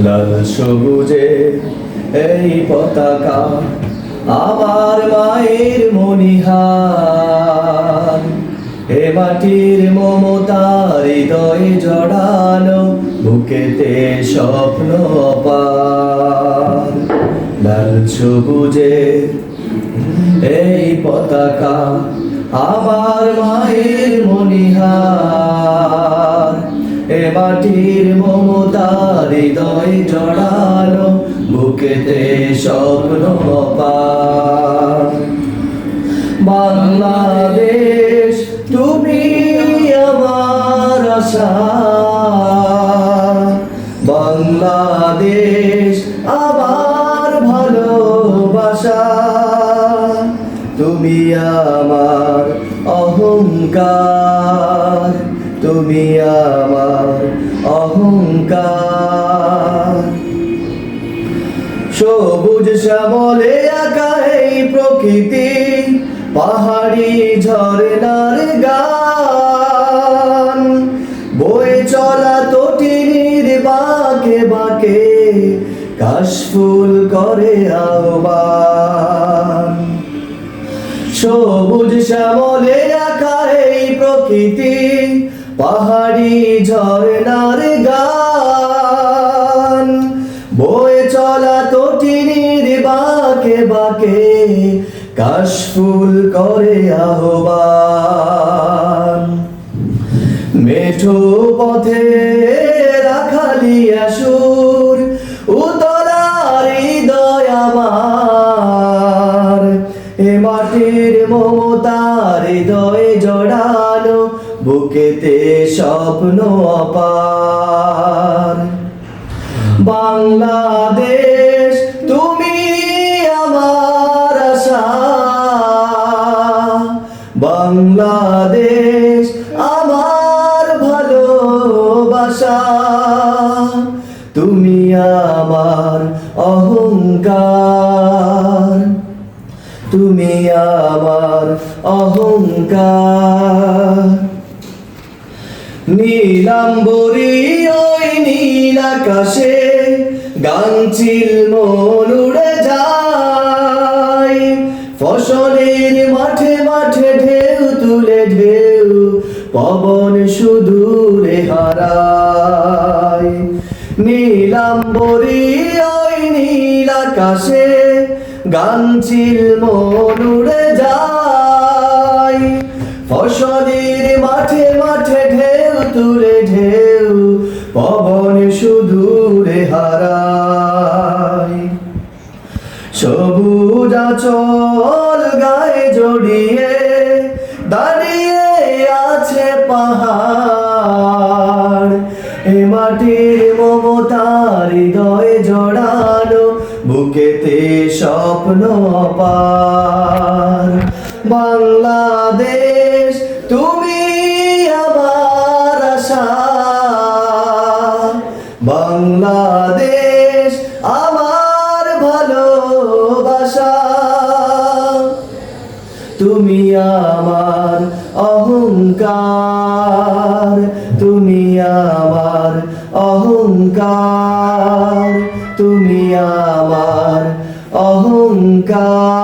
লাল সবুজে এই পতাকা আমার মায়ের মণিহার। এ মাটির মমতার হৃদয়ে জড়ানো, বুকেতে স্বপ্ন অপার। লাল সবুজে এই পতাকা আমার মায়ের মণিহার। এ মাটির মমতার হৃদয়ে জড়ানো, বুকেতে স্বপ্ন অপার। বাংলাদেশ তুমি আমার আশা, বাংলাদেশ আমার ভালোবাসা। তুমি আমার অহংকার, তুমি আমার অহংকার। সবুজ শ্যামলে আঁকা এই প্রকৃতি, পাহাড়ি ঝরনার গান, বয়ে চলা তটিনীর বাঁকে বাঁকে কাশফুল করে আহ্বান। সবুজ শ্যামলে আঁকা এই প্রকৃতি, পাহাড়ি ঝরনার গান, বয়ে চলা তটিনীর বাঁকে বাঁকে কাশফুল করে আহ্বান। মেঠো পথে রাখালিয়া সুর, উতলার হৃদয় আমার। এ মাটির মমতার হৃদয়ে জড়ানো, বুকেতে স্বপ্ন অপার। বাংলাদেশ তুমি আমার আশা, বাংলাদেশ আমার ভালোবাসা। তুমি আমার অহংকার, তুমি আমার অহংকার। নীলাম্বরী ওই নীল আকাশে গাঙচিল মন উড়ে যায়। ফসলের মাঠে মাঠে ঢেউ তুলে ঢেউ পবন সুদূরে হারায়। নীলাম্বরী ওই নীল আকাশে গাঙচিল মন উড়ে যায়। ফসলের মাঠে মাঠে ঢেউ তুলে ঢেউ পবন সুদূরে হারায়। সবুজ আঁচল গায়ে জড়িয়ে দাঁড়িয়ে আছে পাহাড়। এ মাটির মমতার হৃদয়ে জড়ানো, বুকেতে স্বপ্ন অপার। বাংলাদেশ তুমি আমার আশা, বাংলাদেশ আমার ভালোবাসা। তুমি আমার অহংকার, তুমি আমার অহংকার, তুমি আমার অহংকার।